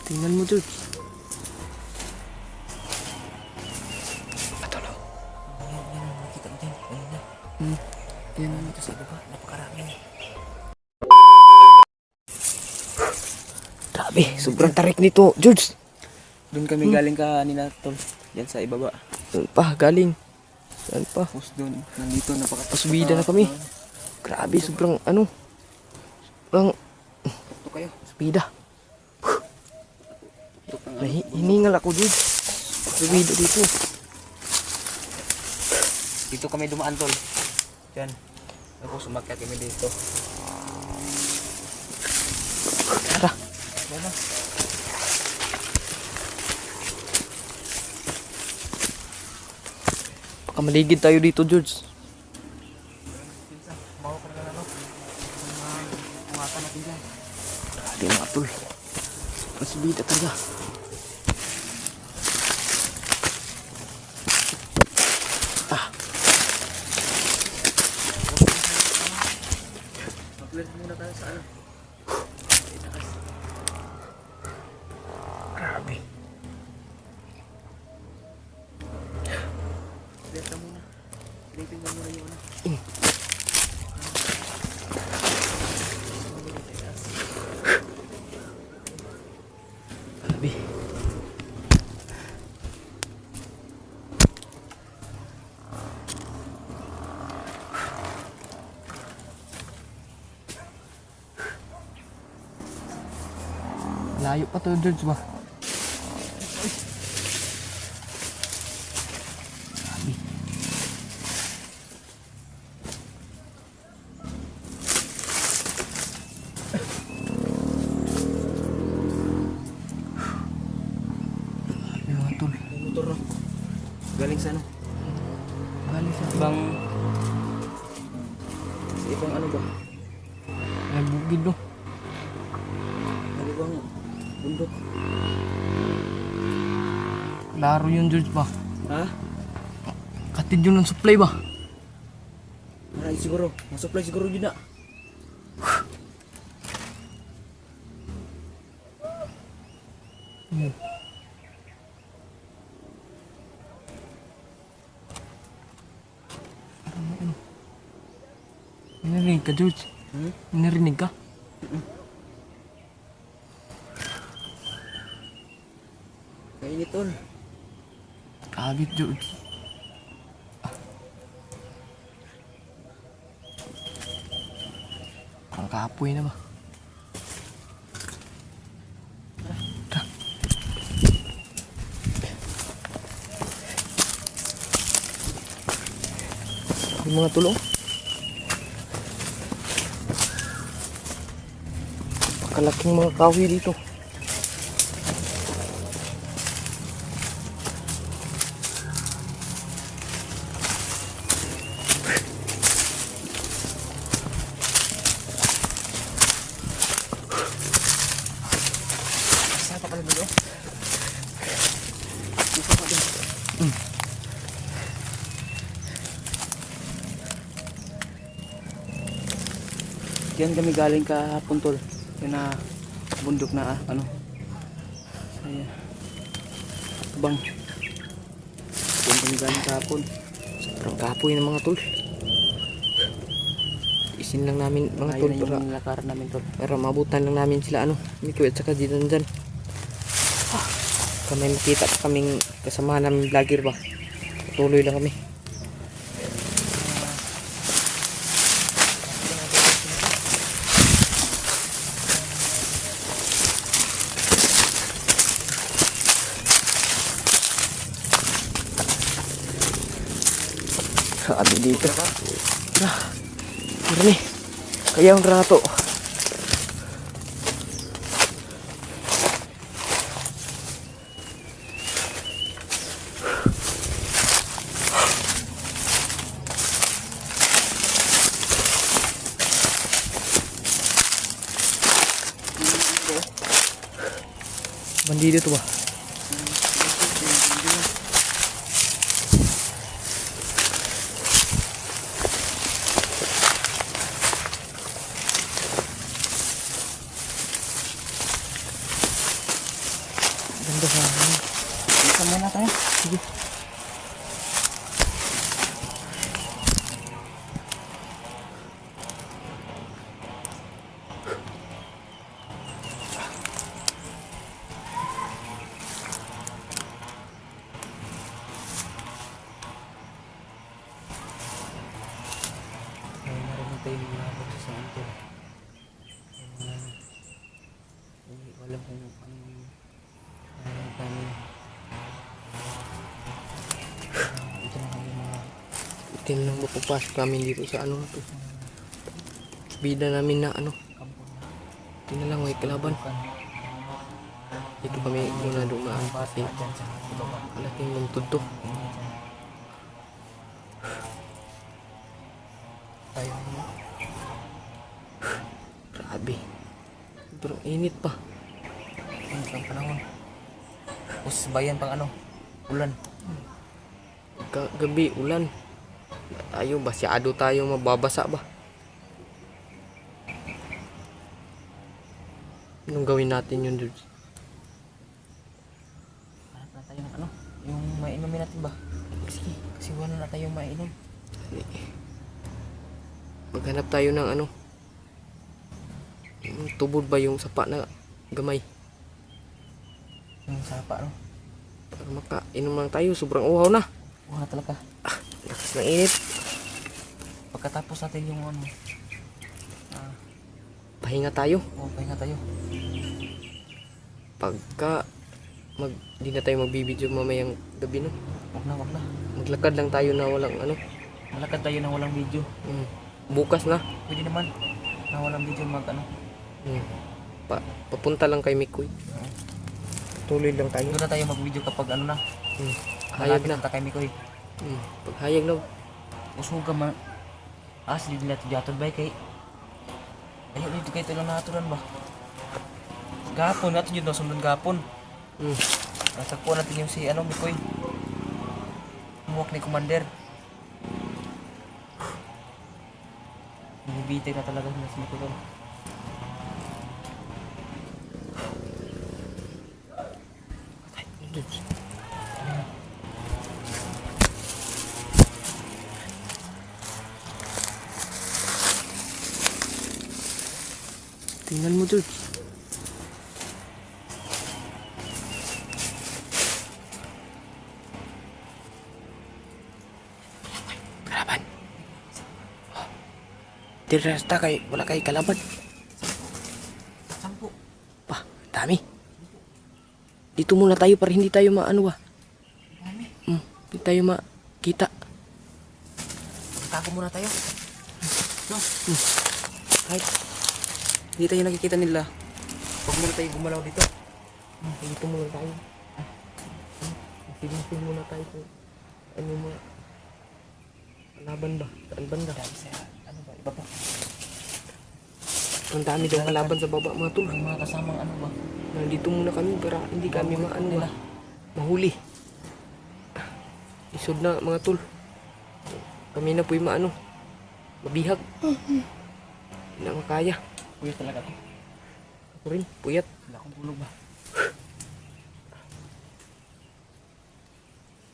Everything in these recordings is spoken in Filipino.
Tingnan mo, George. Patolo. Yan, nakita mo dyan. Ayun na. Yan. Dito sa baba, napakarami. Grabe, sobrang tarik nito, George. Doon kami galing kanina, tol. Yan sa ibaba. Saan pa, galing? Saan pa? Tapos doon, nandito, Pasubida na kami. Grabe, sobrang ano. Sobrang Ito kayo. subida. Hiningal ako, George. Subida dito. Dito kami dumaan, tol. Yan. Tapos umakyat kami dito. Tara. Yan. Baka maligid tayo dito, George. Bawa ka na ano. Umatan natin dyan. Grabe mga tol. Pasubida talaga. Mag-clear muna tayo sa ano. Grabe. Clear ka muna. Clearing ka muna yung ano. Grabe. Layo pa to, George ba? Grabe. Grabe mga tol. Yung motor, no? Galing sa ano? Galing sa Ibang... Sa ibang ano ba? ay bukid, no? Ibang bundok. Laro yun, George ba? Ha? Katid yun ng supply ba? Maray siguro. Masupply siguro yun na. Narinig ka, George? Narinig ka? Kainit, tol. Agit, George. Ang kapoy na ba? Tara. Yung mga tulong. Pakalaking mga kahoy dito. Saan pa pala dito? Yan kami galing kahapon, tol. Yan na bundok na ano. Saya. Bang. Yan kami galing kahapon. Sobrang kapoy ng mga tol. Isin lang namin mga tol Ayun na para, yung lakaran namin, tol. para mabutan lang namin sila ano. Miko at saka dyan dyan. Kami makita pa kaming kasama namin vlogger ba. Tuloy lang kami. Sabi dito. Marami. Kaya ang rato. Bandido to ba? Ganda sa akin. Isa muna tayo. Sige. Ay, narinig tayo yung mga boses sa ito. Hindi ko alam kung anong kami. Ito na kami mga Itin lang mapapasok namin dito sa ano na to. Bida namin na ano. kampo na. Ito na lang, may kalaban. Dito kami muna dumaan kasi Dyan sa ibaba. malaking lungtod to. Tayo na. Grabe. Sobrang init pa. Ang panahon. Tapos bayan pang ano. Ulan. Gabi, ulan. Tayo, basyado tayo, mababasa ba? Anong gawin natin yun, dude? Hanap na tayo ng ano. Yung mainumin natin ba? Sige. Kasi wala na tayong mainom. Maghanap tayo ng ano. Yung tubod ba yung sapa na gamay? Yung sapa no. Para makainom lang tayo, sobrang uhaw na. Wala talaga. Lakas ng init. Pagkatapos natin yung ano. Pahinga tayo. Pahinga tayo. Pagka di na tayo magbibideo mamayang gabi no. Wag na. Maglakad lang tayo na walang ano. Malakad tayo na walang video. Bukas na. Pwede naman. Na walang video mag ano. Papunta lang kay Mikoy. Tuloy lang tayo. Doon na tayo mag-video kapag ano na. Hayag Malapit na. na kay Mikoy. Pag hayag na. Usuga man. Silid nila ito jatod ba kay. Ayaw dito kayo tayo lang naturan ba. Gapon natin yun. Sundan gapon. Nasagpuan natin yung si ano Mikoy. Muwak ni Commander. Binibitay na talaga sila si Mikoy. Tingnan mo, dude. Kalaban. Tirasta kay wala kay kalaban. Sampo. Pa, dami. Dito muna tayo para hindi tayo maano ba. Dami. Hindi tayo makita. Tago muna tayo. No. Kahit Hindi tayo nakikita nila. Huwag muna tayo gumalaw dito. dito muna tayo. Silipin muna tayo kung ano mga kalaban ba? Saan banda? Ano ba? Iba pa. Ang dami daw kalaban sa baba mga tol. Yung mga kasamang ano ba? Nandito muna kami para hindi kami maano ba. Mahuli. Isod na mga tol. Kami na po'y maano. Mabihag. Hindi na makaya. Puyat talaga to. Ako rin, puyat. Wala akong tulog ba?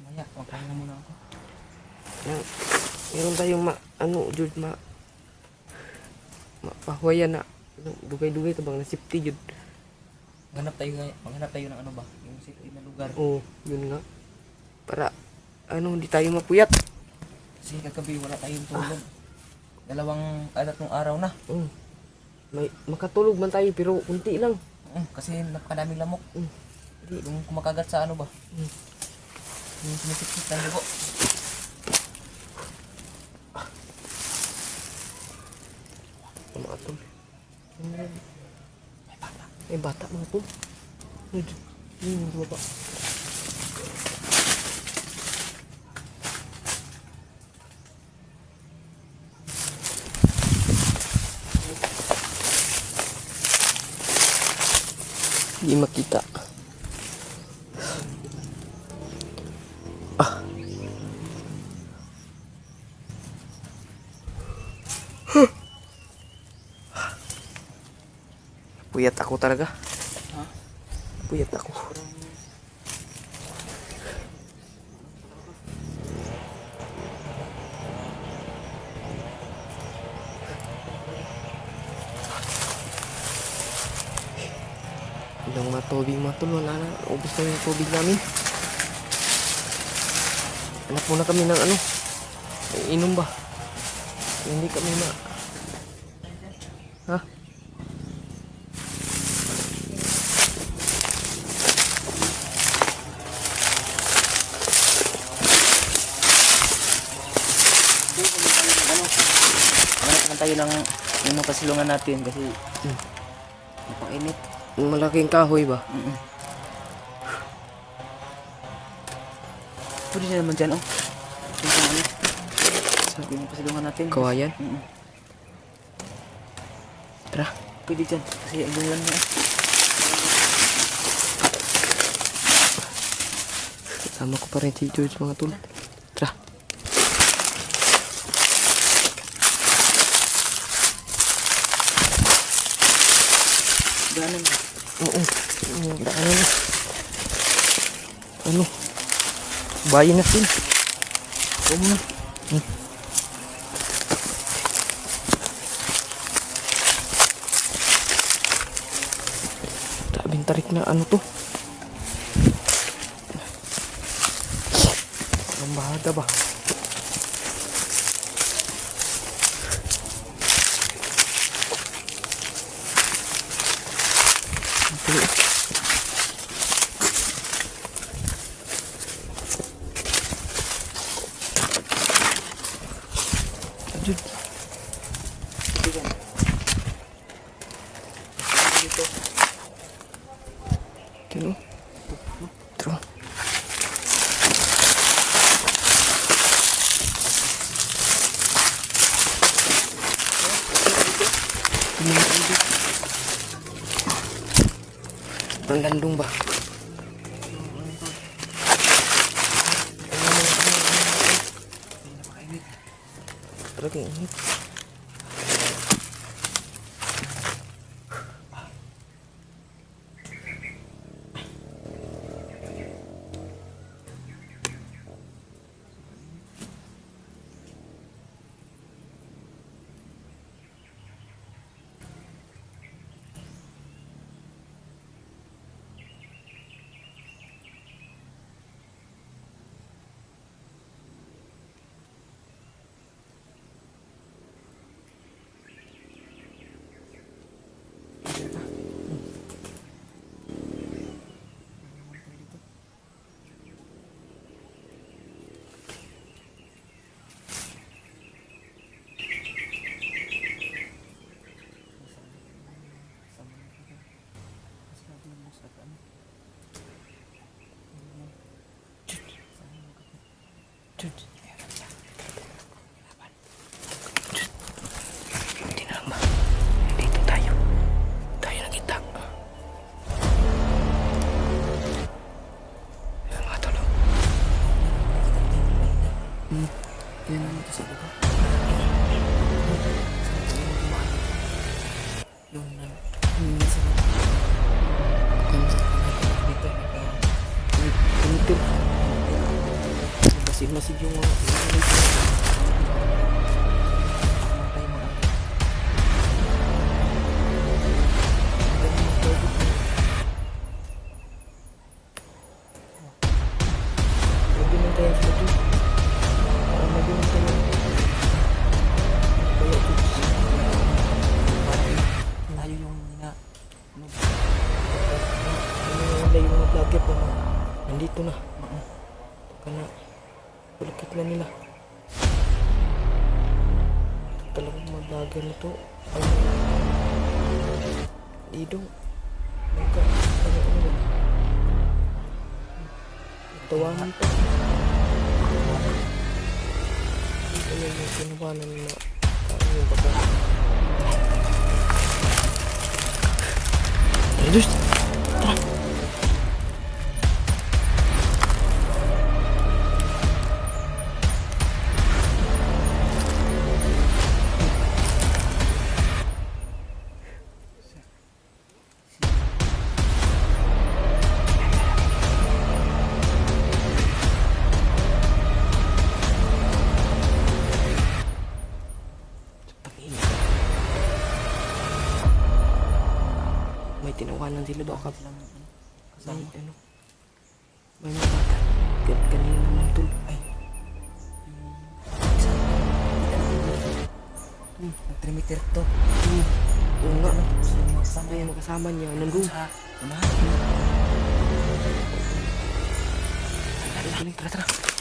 Maya, magpahinga muna ako. Meron tayong Jud, mapahuwayan na dugay-dugay tabang na safety Jud. Maghanap tayo ng ano ba? Yung safety na lugar. Oo, yun nga. Para hindi tayo mapuyat. Kasi kagabi wala tayong tulog. Dalawang tatlong araw na. May makatulog man tayo pero kunti lang. Kasi napakadaming lamok. Yung kumakagat sa ano ba? Yung sumisikip ng dugo. Mga tol. May bata mga tol. Yung baba. Hindi makita. Puyat ako talaga. Ha? Puyat ako. Ilang mga tubig mga tol. Wala na. Ubus na yung tubig namin. Hanap muna kami ng ano. Inom ba? Hindi kami na. Ha? Hanap naman tayo ng yung pasilungan natin kasi napainit. Yung malaking kahoy ba? Pwede na naman dyan, oh. Yung pang ano. Sabi yung pasilungan natin. Kawayan? Tara, pwede dyan. Kasi ang bulan mo. Sama ko pa rin si George mga tol. Tara. Daanan ba? Oo. Daanan na. Ano? Bayan natin. Oo muna. Sabing tarik na ano to? Ang bahada ba? Okay. Ajud. Dito. Tino. Tro. Ang landong ba? Talaga init. Jude. Hindi na lang ba? Dito tayo. Tayo nakita. Ayan mga tolo. Yan ang ito sa baba. Doon na. Sa baba. Dito. Dito. Masid yung mga nandito na. Kana pulkit na nila. Talagang maglagan na to. Didong. Magka. Ano. Tawanan pa. Ayan yung kinubanan na yung baka. Ayos. Tara. tinawanan sila baka Lang, may ano. May mga bata. Kanina naman tol. Ay. Nag-3 meter to. Oo nga. Sino yung kasama Ay, yan? makasama niya. Nandun. Sa unahan. Tara, tara.